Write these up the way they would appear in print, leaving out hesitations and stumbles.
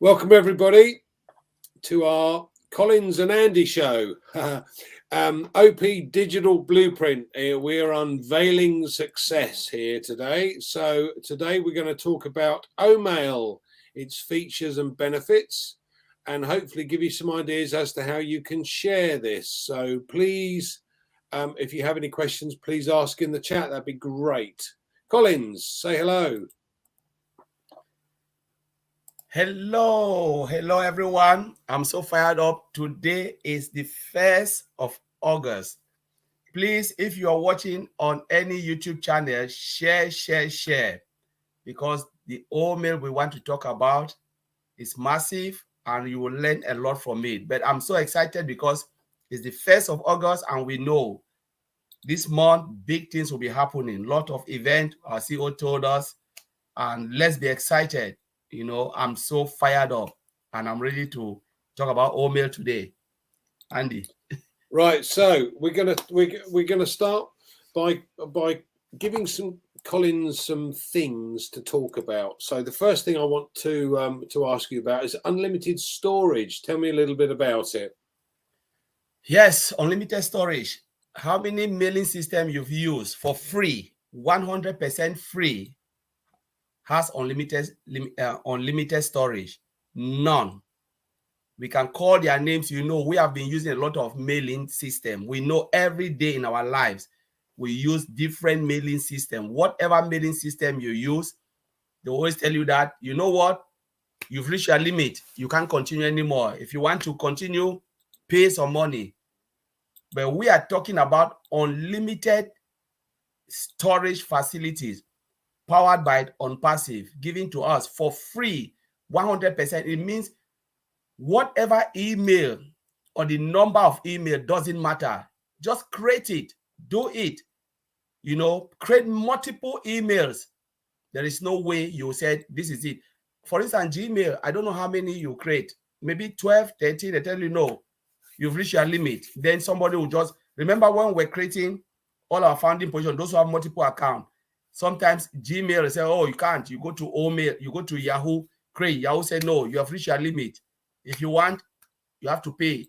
Welcome everybody to our Collins and Andy show. OP Digital Blueprint. We're unveiling success here today. So today we're going to talk about O-Mail, its features and benefits, and hopefully give you some ideas as to how you can share this. So please, if you have any questions, please ask in the chat. That'd be great. Collins, say hello. Hello everyone. I'm so fired up. Today is the 1st of August. Please, if you are watching on any YouTube channel, share, because the O-Mail we want to talk about is massive and you will learn a lot from it. But I'm so excited because it's the 1st of August and we know this month big things will be happening. Lot of events, our CEO told us, and let's be excited. You know, I'm so fired up and I'm ready to talk about O-Mail today. Andy. Right, so we're gonna start by giving Collins some things to talk about. So the first thing I want to ask you about is unlimited storage. Tell me a little bit about it. Yes, unlimited storage. How many mailing system you've used for free, 100% free, has unlimited storage? None. We can call their names. You know, we have been using a lot of mailing system. We know every day in our lives, we use different mailing system. Whatever mailing system you use, they always tell you that, you know what, you've reached your limit. You can't continue anymore. If you want to continue, pay some money. But we are talking about unlimited storage facilities powered by OnPassive, given to us for free, 100%. It means whatever email or the number of email doesn't matter. Just create it, do it. You know, create multiple emails. There is no way you said this is it. For instance, Gmail, I don't know how many you create. Maybe 12, 13, they tell you no, you've reached your limit. Then somebody will just, remember when we're creating all our founding position, those who have multiple accounts, sometimes Gmail will say, oh, you can't. You go to O-Mail, you go to Yahoo, create. Yahoo said, no, you have reached your limit. If you want, you have to pay.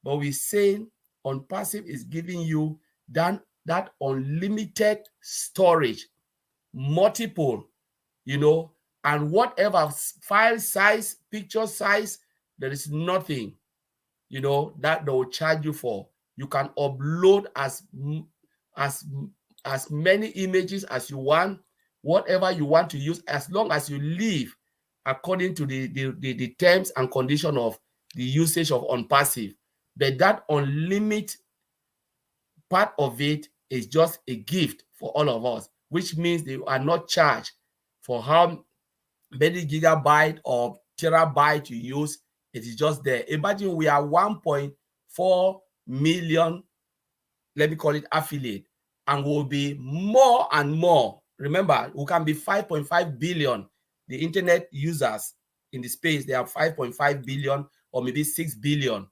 But we're saying OnPassive is giving you that unlimited storage, multiple, you know, and whatever file size, picture size, there is nothing, you know, that they will charge you for. You can upload as many images as you want, whatever you want to use, as long as you live according to the terms and condition of the usage of OnPassive. But that unlimited part of it is just a gift for all of us, which means they are not charged for how many gigabyte or terabyte you use. It is just there. Imagine we are 1.4 million, let me call it affiliate, and will be more and more. Remember, we can be 5.5 billion. The internet users in the space, they have 5.5 billion or maybe 6 billion.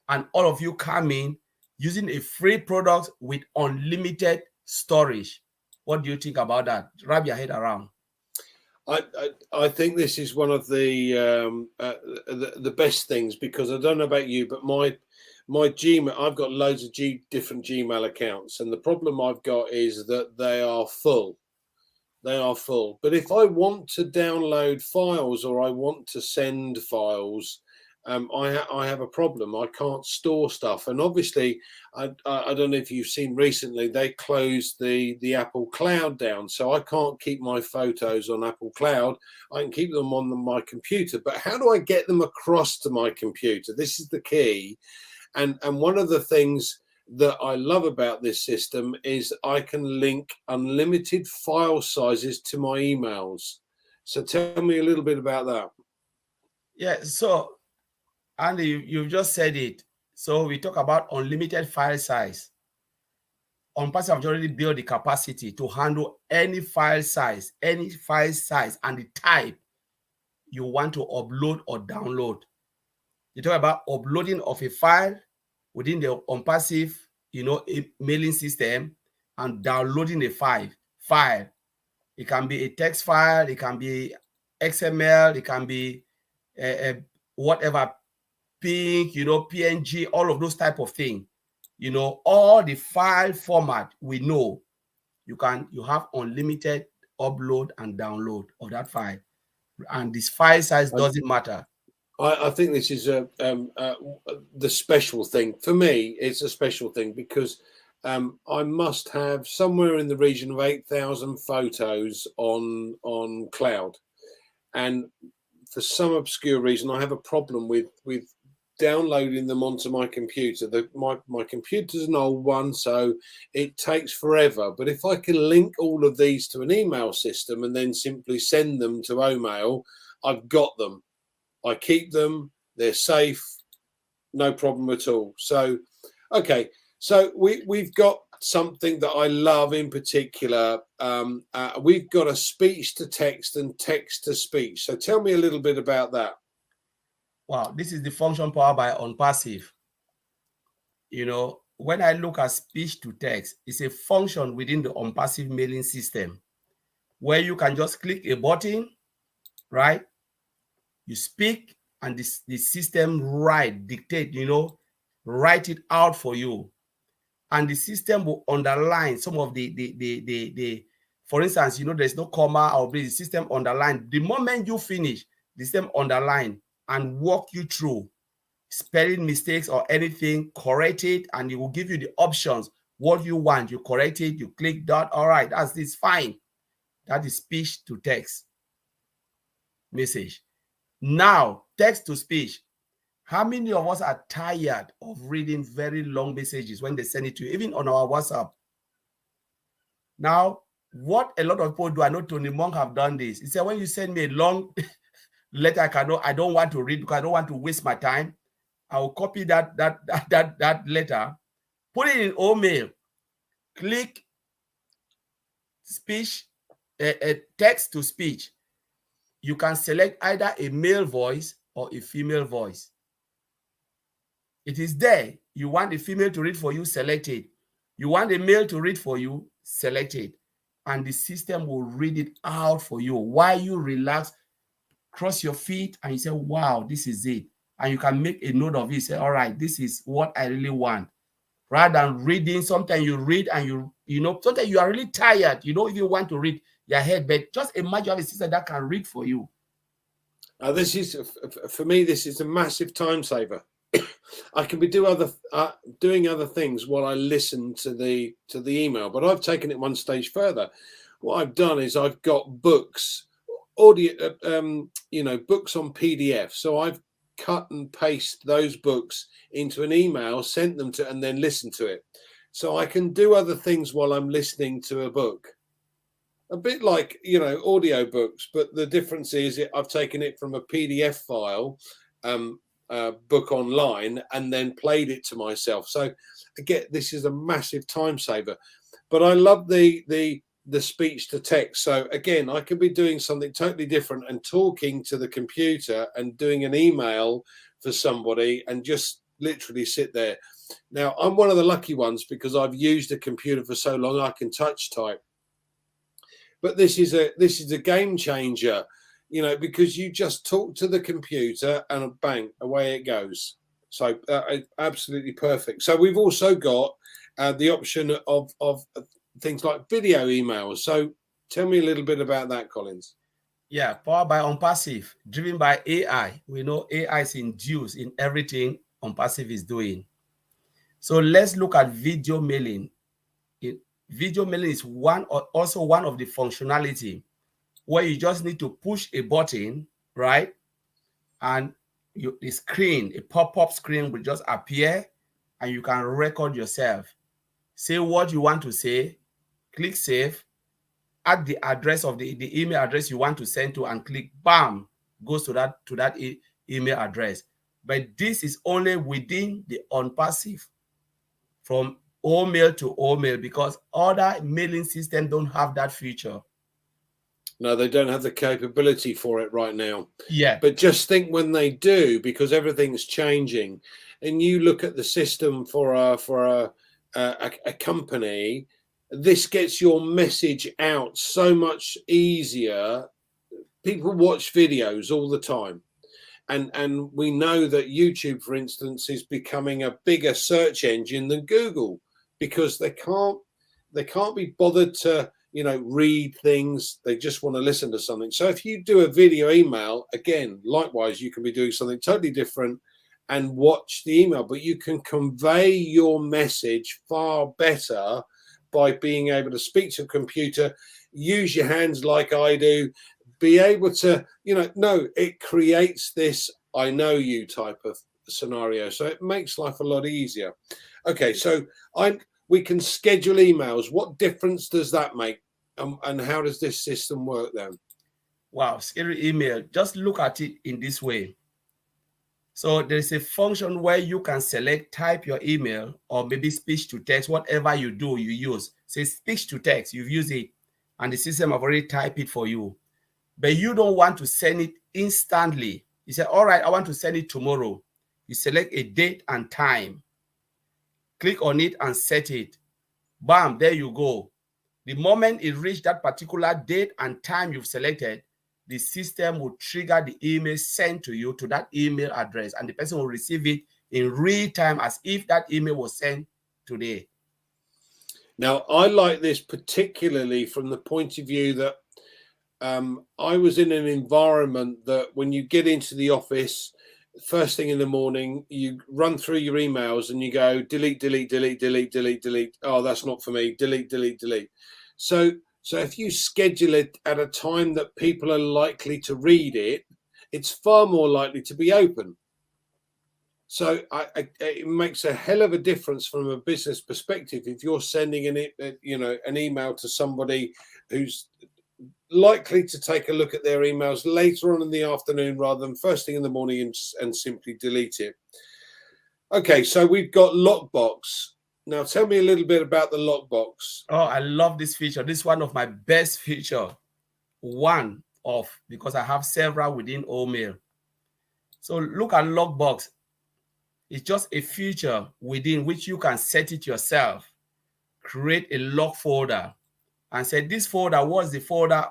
And all of you come in using a free product with unlimited storage. What do you think about that? Wrap your head around. I think this is one of the best things, because I don't know about you, but my Gmail, I've got loads of different Gmail accounts, and the problem I've got is that they are full. They are full. But if I want to download files or I want to send files, I have a problem. I can't store stuff. And obviously, I don't know if you've seen recently, they closed the Apple Cloud down. So I can't keep my photos on Apple Cloud. I can keep them on my computer. But how do I get them across to my computer? This is the key. And one of the things that I love about this system is I can link unlimited file sizes to my emails. So tell me a little bit about that. Yeah, so Andy, you've just said it. So we talk about unlimited file size. OnPassive have already built the capacity to handle any file size, and the type you want to upload or download. You talk about uploading of a file within the OnPassive, you know, mailing system, and downloading a file. It can be a text file, it can be XML, it can be whatever, pink, PNG, all of those type of things, all the file format, we know you have unlimited upload and download of that file, and this file size doesn't matter. I think this is the special thing for me. It's a special thing because I must have somewhere in the region of 8,000 photos on cloud, and for some obscure reason, I have a problem with downloading them onto my computer. My computer's an old one, so it takes forever. But if I can link all of these to an email system and then simply send them to O-Mail, I've got them. I keep them. They're safe. No problem at all. So, okay. So we've got something that I love in particular. We've got a speech to text and text to speech. So tell me a little bit about that. Wow, this is the function powered by OnPassive. When I look at speech to text, it's a function within the OnPassive mailing system where you can just click a button, right? You speak and the system dictate, write it out for you. And the system will underline some of the for instance, there's no comma or the system underline. The moment you finish, the system underline and walk you through spelling mistakes or anything, correct it, and it will give you the options. What you want, you correct it, you click dot. All right, that's fine. That is speech to text message. Now, text to speech. How many of us are tired of reading very long messages when they send it to you, even on our WhatsApp? Now, what a lot of people do, I know Tony Monk have done this. He said, when you send me a long letter, I don't want to read because I don't want to waste my time. I will copy that letter, put it in O-Mail, click speech, text to speech. You can select either a male voice or a female voice. It is there. You want a female to read for you, select it. You want a male to read for you, select it. And the system will read it out for you while you relax, cross your feet, and you say, wow, this is it. And you can make a note of it. Say, all right, this is what I really want. Rather than reading, sometimes you read and sometimes you are really tired. You don't even want to read your head, but just imagine you have a system that can read for you. This is, for me, this is a massive time saver. I can be doing other things while I listen to the email, but I've taken it one stage further. What I've done is I've got books, audio, books on PDF. So I've cut and paste those books into an email, sent them to, and then listen to it. So I can do other things while I'm listening to a book. A bit like, audio books, but the difference is I've taken it from a PDF file, book online, and then played it to myself. So again, this is a massive time saver. But I love the speech to text. So again, I could be doing something totally different and talking to the computer and doing an email for somebody and just literally sit there. Now, I'm one of the lucky ones because I've used a computer for so long I can touch type. But this is a game changer, because you just talk to the computer and bang, away it goes. So absolutely perfect. So we've also got the option of things like video emails. So tell me a little bit about that, Collins. Yeah, powered by OnPassive, driven by AI. We know AI is induced in everything OnPassive is doing. So let's look at video mailing. Video mailing is also one of the functionality where you just need to push a button, right? And the screen, a pop-up screen will just appear and you can record yourself. Say what you want to say, click save, add the address of the email address you want to send to, and click bam, goes to that email address. But this is only within the OnPassive from O-Mail to O-Mail, because other mailing systems don't have that feature. No, they don't have the capability for it right now. Yeah. But just think when they do, because everything's changing, and you look at the system for a company, this gets your message out so much easier. People watch videos all the time. and we know that YouTube, for instance, is becoming a bigger search engine than Google, because they can't be bothered to, you know, read things. They just want to listen to something. So if you do a video email, again, likewise, you can be doing something totally different and watch the email, but you can convey your message far better by being able to speak to a computer, use your hands like I do, be able to, you know, no, it creates this I know you type of scenario. So it makes life a lot easier. Okay, so we can schedule emails. What difference does that make? And how does this system work then? Wow, schedule email. Just look at it in this way. So there's a function where you can select type your email, or maybe speech to text, whatever you do, you use. Say speech to text, you've used it, and the system have already typed it for you. But you don't want to send it instantly. You say, all right, I want to send it tomorrow. You select a date and time. Click on it and set it. Bam, there you go. The moment it reaches that particular date and time you've selected, the system will trigger the email sent to you to that email address, and the person will receive it in real time as if that email was sent today. Now, I like this particularly from the point of view that I was in an environment that when you get into the office, first thing in the morning, you run through your emails and you go, delete, delete, delete, delete, delete, delete. Oh, that's not for me. Delete, delete, delete. So if you schedule it at a time that people are likely to read it, it's far more likely to be open. So it makes a hell of a difference from a business perspective if you're sending an email to somebody who's likely to take a look at their emails later on in the afternoon rather than first thing in the morning and simply delete it. Okay, so we've got Lockbox. Now tell me a little bit about the Lockbox. Oh, I love this feature. This is one of my best feature. Because I have several within O-Mail. So look at Lockbox. It's just a feature within which you can set it yourself. Create a log folder and say, this folder, what's the folder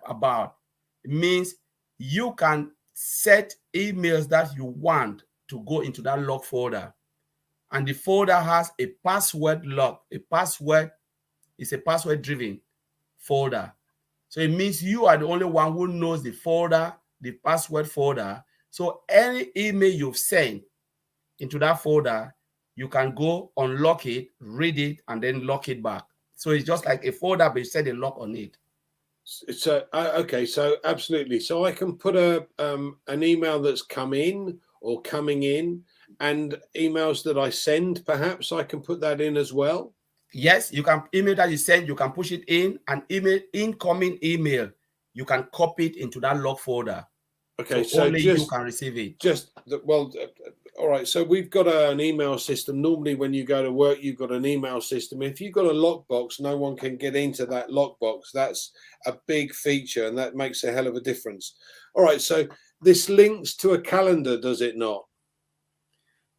about? It means you can set emails that you want to go into that log folder. And the folder has a password lock. A password is a password-driven folder. So it means you are the only one who knows the folder, the password folder. So any email you've sent into that folder, you can go unlock it, read it, and then lock it back. So it's just like a folder, but you set a lock on it. So okay, so absolutely. So I can put an email that's come in or coming in, and emails that I send, perhaps I can put that in as well. Yes, you can. Email that you send, you can push it in, and incoming email, you can copy it into that log folder. Okay, so only you can receive it. All right. So we've got an email system. Normally, when you go to work, you've got an email system. If you've got a lockbox, no one can get into that lockbox. That's a big feature, and that makes a hell of a difference. All right. So this links to a calendar, does it not?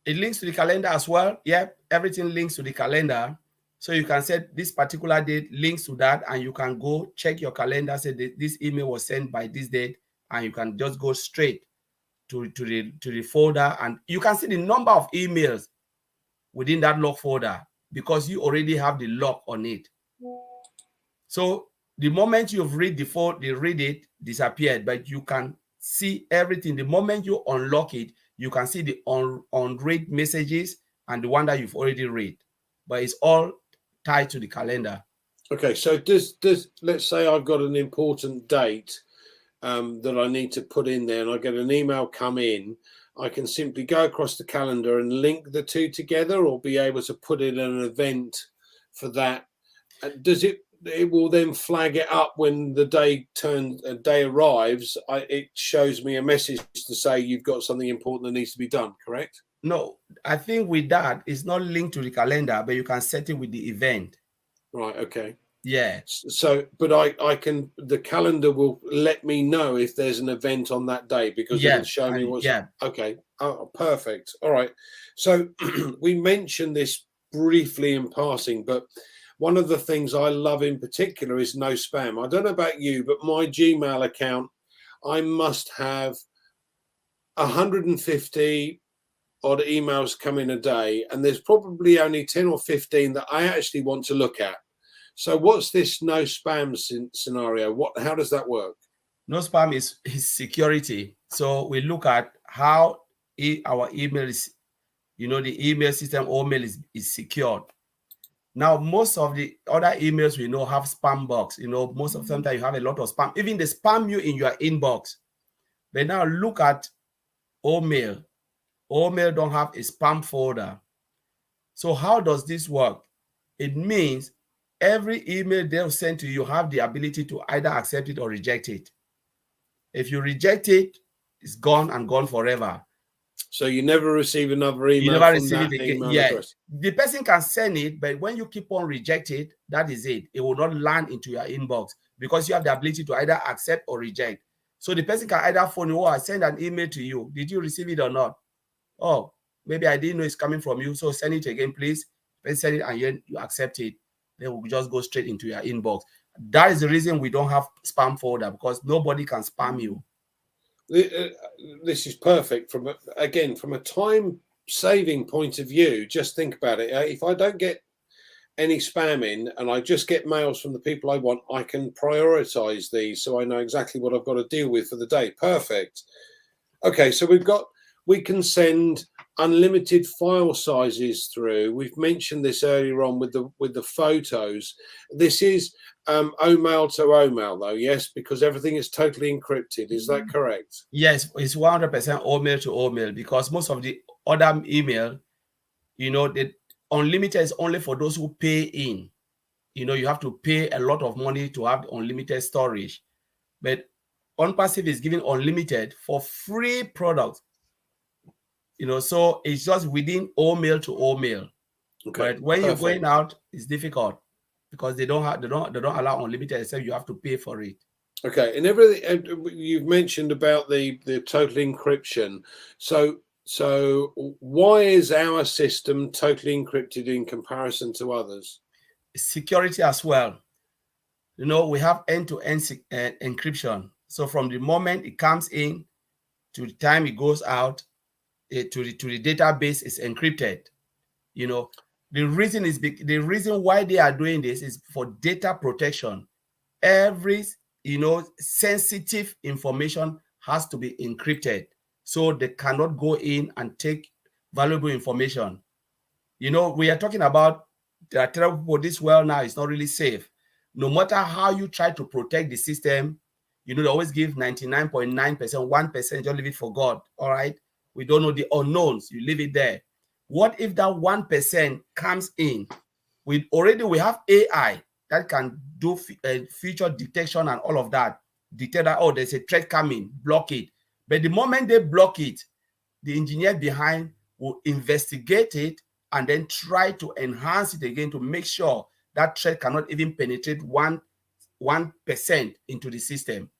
It links to the calendar as well. Yeah, everything links to the calendar. So you can set this particular date links to that, and you can go check your calendar, say this email was sent by this date, and you can just go straight to the folder, and you can see the number of emails within that log folder because you already have the lock on it. So the moment you've read it disappeared, but you can see everything. The moment you unlock it, you can see the unread messages and the one that you've already read, but it's all tied to the calendar. Okay, so let's say I've got an important date that I need to put in there, and I get an email come in. I can simply go across the calendar and link the two together, or be able to put in an event for that. Does it will then flag it up when the day arrives? It shows me a message to say you've got something important that needs to be done, correct? No, I think with that, it's not linked to the calendar, but you can set it with the event. Right, okay. Yeah. So, but the calendar will let me know if there's an event on that day, because it'll show me what's. Yeah. Okay. Oh, perfect. All right. So we mentioned this briefly in passing, but one of the things I love in particular is no spam. I don't know about you, but my Gmail account, I must have 150 odd emails come in a day, and there's probably only 10 or 15 that I actually want to look at. So what's this no spam scenario? How does that work? No spam is security. So we look at how our email is, the email system O-mail is secured. Now, most of the other emails we know have spam box. Most of the time you have a lot of spam. Even they spam you in your inbox. But now look at O-mail. O-mail don't have a spam folder. So how does this work? It means every email they'll send to you have the ability to either accept it or reject it. If you reject it, it's gone and gone forever. So you never receive another email. You never from receive that it again. email Yeah, address. the person can send it, but when you keep on rejecting it, that is it. It will not land into your inbox because you have the ability to either accept or reject. So the person can either phone you, I send an email to you. Did you receive it or not? Oh, maybe I didn't know it's coming from you. So send it again, please. Please send it and you accept it. Then we'll just go straight into your inbox. That is the reason we don't have spam folder, because nobody can spam you. This is perfect from a time saving point of view. Just think about it. If I don't get any spam in and I just get mails from the people I want, I can prioritize these so I know exactly what I've got to deal with for the day. Perfect. Okay, so we can send unlimited file sizes through. We've mentioned this earlier on with the photos. This is O-mail to O-mail though, yes, because everything is totally encrypted. Is that correct? Yes, it's 100% O-mail to O-mail, because most of the other email, the unlimited is only for those who pay in. You have to pay a lot of money to have unlimited storage. But OnPassive is giving unlimited for free products. So it's just within O-mail to O-mail. Okay, but when you're going out, it's difficult because they don't allow unlimited, except you have to pay for it. Okay, and everything you've mentioned about the total encryption. So why is our system totally encrypted in comparison to others? Security as well. We have end-to-end encryption. So from the moment it comes in to the time it goes out, to the database is encrypted. The reason why they are doing this is for data protection. Every sensitive information has to be encrypted, so they cannot go in and take valuable information. We are talking about there are terrible people. This world now is not really safe. No matter how you try to protect the system, they always give 99.9%, 1%, just leave it for God. All right. We don't know the unknowns. You leave it there. What if that 1% comes in? We have AI that can do feature detection and all of that. Detect that, oh, there's a threat coming, block it. But the moment they block it, the engineer behind will investigate it and then try to enhance it again to make sure that threat cannot even penetrate 1% into the system.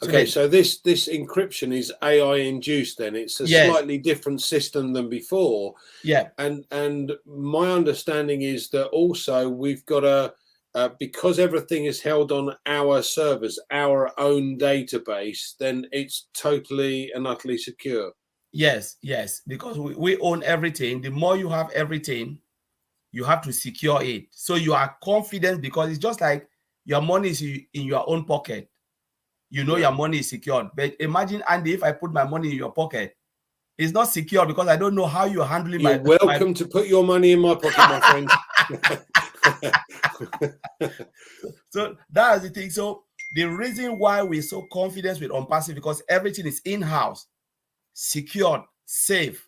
Okay, so this encryption is AI induced then. It's a slightly different system than before. Yeah. And my understanding is that also we've got because everything is held on our servers, our own database, then it's totally and utterly secure. Yes, because we own everything. The more you have everything, you have to secure it. So you are confident, because it's just like your money is in your own pocket. Your money is secured. But imagine, Andy, if I put my money in your pocket, it's not secure because I don't know how you're handling You're welcome to put your money in my pocket, my friend. So that is the thing. So the reason why we're so confident with OnPassive, because everything is in-house, secured, safe.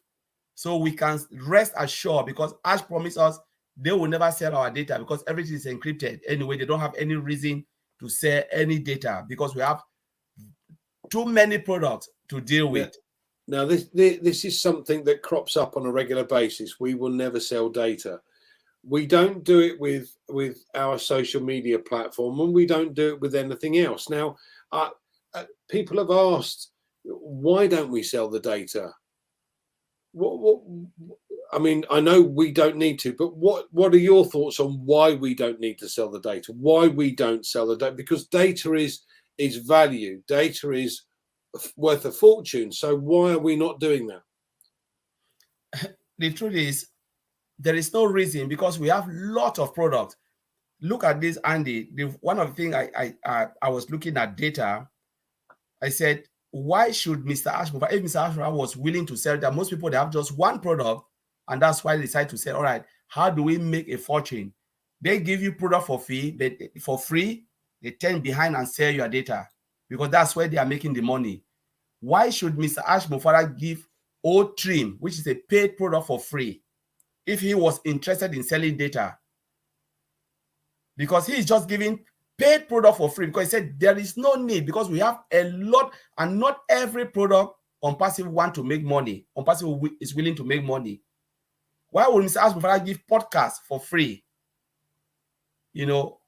So we can rest assured, because Ash promised us they will never sell our data because everything is encrypted. Anyway, they don't have any reason to sell any data because we have too many products to deal with. Now, this is something that crops up on a regular basis. We will never sell data. We don't do it with our social media platform, and we don't do it with anything else. Now, people have asked, why don't we sell the data? I mean, I know we don't need to, but what are your thoughts on why we don't need to sell the data? Why we don't sell the data? Because data is value. Data is worth a fortune. So why are we not doing that? The truth is, there is no reason, because we have lots of products. Look at this, Andy. One of the things I was looking at data. I said, why should Mr. Ashmore, if Mr. Ashmore was willing to sell that, most people, they have just one product, and that's why they decide to say, all right, how do we make a fortune? They give you product for free, they turn behind and sell your data, because that's where they are making the money. Why should Mr. Ashmore give O-Trim, which is a paid product, for free, if he was interested in selling data? Because he is just giving paid product for free, because he said there is no need, because we have a lot, and not every product OnPassive want to make money. OnPassive is willing to make money. Why would Mr. Ashmore give podcasts for free? You know,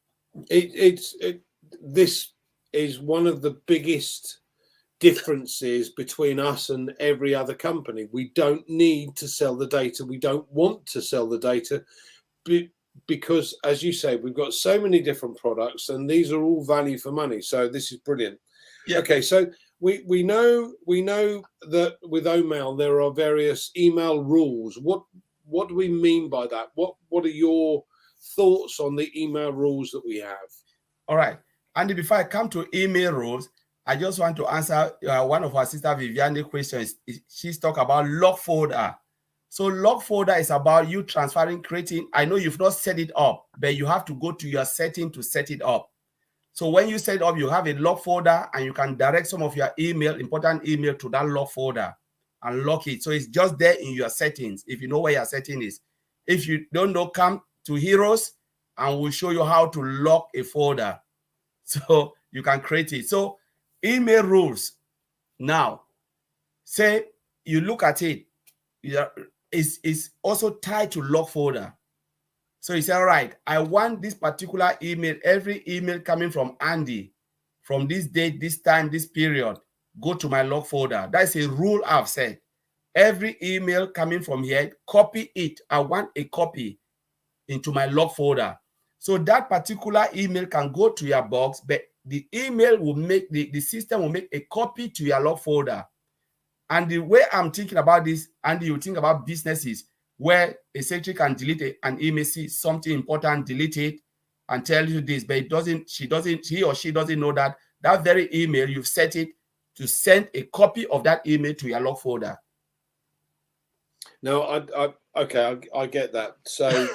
this is one of the biggest differences between us and every other company. We don't need to sell the data. We don't want to sell the data, because, as you say, we've got so many different products, and these are all value for money. So this is brilliant. Yeah. Okay, so we know that with OMail there are various email rules. What do we mean by that? What are your thoughts on the email rules that we have? All right, Andy, before I come to email rules, I just want to answer one of our sister Vivian's questions. She's talking about log folder. So log folder is about you transferring, creating. I know you've not set it up, but you have to go to your setting to set it up. So when you set it up, you have a log folder, and you can direct some of your important email to that log folder and lock it. So it's just there in your settings, if you know where your setting is. If you don't know, come to Heroes, and we'll show you how to lock a folder so you can create it. So email rules. Now, say you look at it, is also tied to log folder. So you say, all right, I want this particular email, every email coming from Andy from this date, this time, this period, go to my log folder. That's a rule I've said. Every email coming from here, copy it. I want a copy into my log folder. So that particular email can go to your box, but the email will make, the system will make a copy to your log folder. And the way I'm thinking about this, and you think about businesses where a secretary can delete an email, see something important, delete it, and tell you this, but he or she doesn't know that that very email, you've set it to send a copy of that email to your log folder. No, okay, I get that. So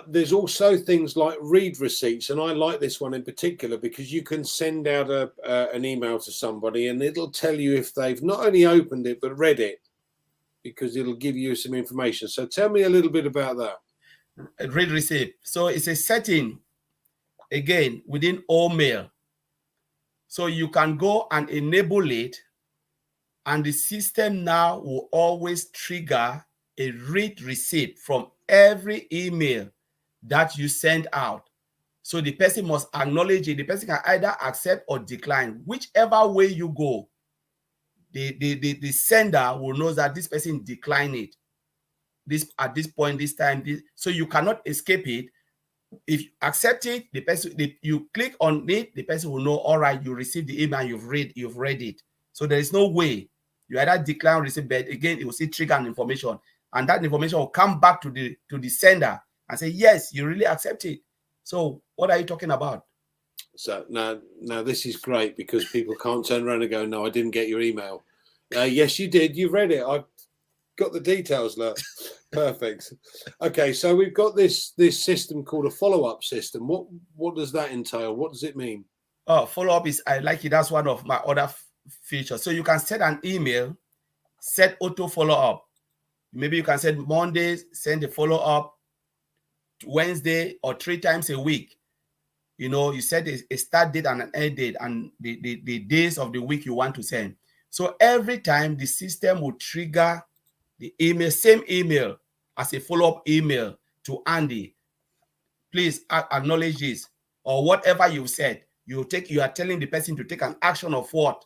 there's also things like read receipts, and I like this one in particular because you can send out an email to somebody, and it'll tell you if they've not only opened it but read it, because it'll give you some information. So tell me a little bit about that. Read receipt. So it's a setting, again, within OMail. So you can go and enable it, and the system now will always trigger a read receipt from every email that you send out. So the person must acknowledge it. The person can either accept or decline. Whichever way you go, the sender will know that this person declined it. At this point, this time, so you cannot escape it. If you accept it, the person, you click on it, the person will know, all right, you received the email, you've read it. So there is no way you either decline or receive, but again, it will see trigger and information, and that information will come back to the sender and say, yes, you really accept it. So what are you talking about? So now this is great, because people can't turn around and go, no, I didn't get your email. Yes, you did. You read it. I've got the details. Look, perfect. Okay, so we've got this system called a follow-up system. What does that entail? What does it mean? Oh, follow-up is, I like it. That's one of my other features. So you can set an email, set auto follow-up. Maybe you can set Mondays, send a follow-up, Wednesday, or 3 times a week. You know, you set a start date and an end date, and the days of the week you want to send. So every time the system will trigger the email, same email as a follow-up email to Andy. Please acknowledge this, or whatever you've said. You are telling the person to take an action of what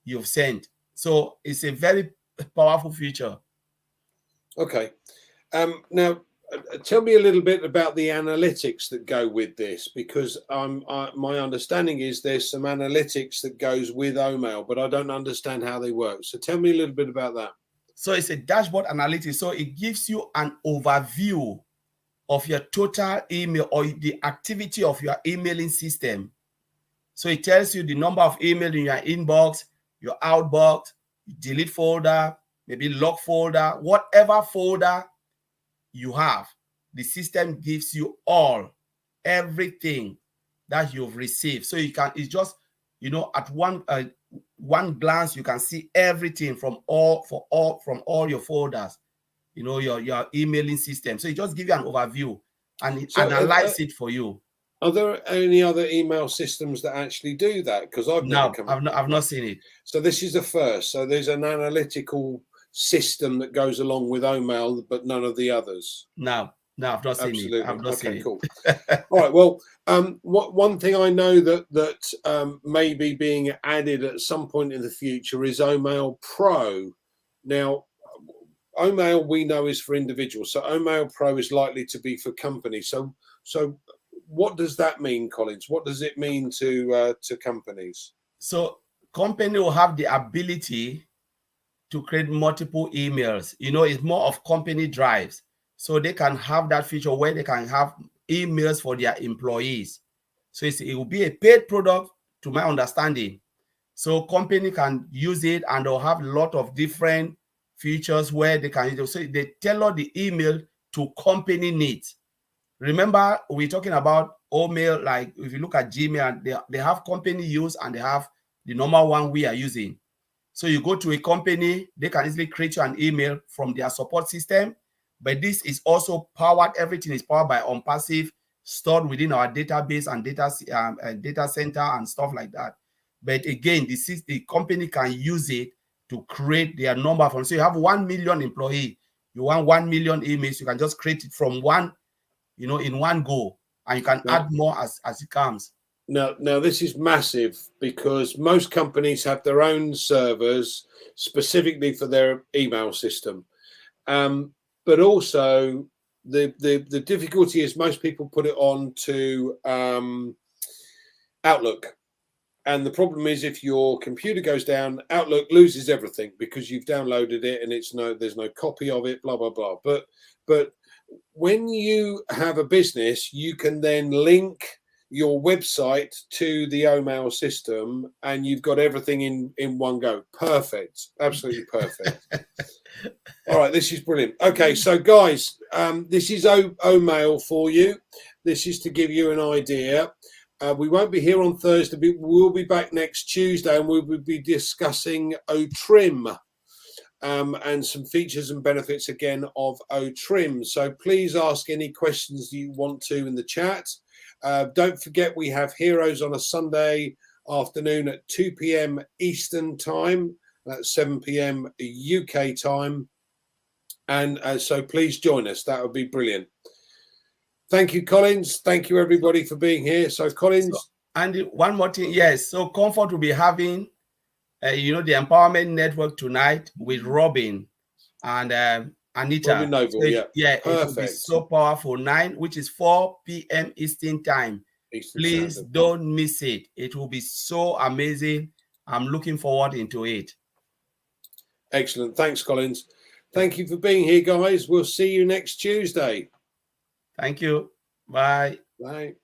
you've sent. So it's a very powerful feature. Okay. Now, tell me a little bit about the analytics that go with this, because my understanding is there's some analytics that goes with O-Mail, but I don't understand how they work. So tell me a little bit about that. So it's a dashboard analytics. So it gives you an overview of your total email or the activity of your emailing system. So it tells you the number of email in your inbox, your outbox, delete folder, maybe log folder, whatever folder you have. The system gives you everything that you've received. So you can, it's just, you know, at one glance, you can see everything from all your folders, you know, your emailing system. So it just gives you an overview and it analyzes it for you. Are there any other email systems that actually do that? Because I've not seen it. So this is the first. So there's an analytical system that goes along with O-Mail, but none of the others. No, I've not seen it. I've not seen it. Cool. All right. Well, one thing I know that may be being added at some point in the future is O-Mail Pro. Now, O-Mail we know is for individuals, so O-Mail Pro is likely to be for companies. So what does that mean, Collins? What does it mean to companies? So company will have the ability to create multiple emails. You know, it's more of company drives. So they can have that feature where they can have emails for their employees. So it will be a paid product, to my understanding. So company can use it and they'll have a lot of different features where they can use it. So they tailor the email to company needs. Remember, we're talking about O-Mail, like if you look at Gmail, they have company use and they have the normal one we are using. So you go to a company, they can easily create you an email from their support system. But this is also powered, everything is powered by OnPassive, stored within our database and data center and stuff like that. But again, the company can use it to create their number from. So you have 1 million employees, you want 1 million emails, you can just create it from one, you know, in one go, and you can add more as it comes. Now this is massive because most companies have their own servers specifically for their email system. But also the difficulty is most people put it on to Outlook. And the problem is if your computer goes down, Outlook loses everything because you've downloaded it and there's no copy of it, blah, blah, blah. But when you have a business, you can then link your website to the O-Mail system and you've got everything in one go. Perfect. Absolutely perfect. All right, this is brilliant. Okay, so guys, this is O-Mail for you. This is to give you an idea. We won't be here on Thursday, but we'll be back next Tuesday and we will be discussing O-Trim and some features and benefits again of O-Trim. So please ask any questions you want to in the chat. Don't forget we have Heroes on a Sunday afternoon at 2 p.m. Eastern time. That's 7 p.m. UK time. And so please join us. That would be brilliant. Thank you, Collins. Thank you, everybody, for being here. So, Collins. And one more thing. Yes. So, Comfort will be having, you know, the Empowerment Network tonight with Robin and Anita. Robin Noble, so, yeah. Yeah. Perfect. It will be so powerful. 9, which is 4 p.m. Eastern time. Please don't miss it. It will be so amazing. I'm looking forward into it. Excellent. Thanks, Collins. Thank you for being here, guys. We'll see you next Tuesday. Thank you. Bye. Bye.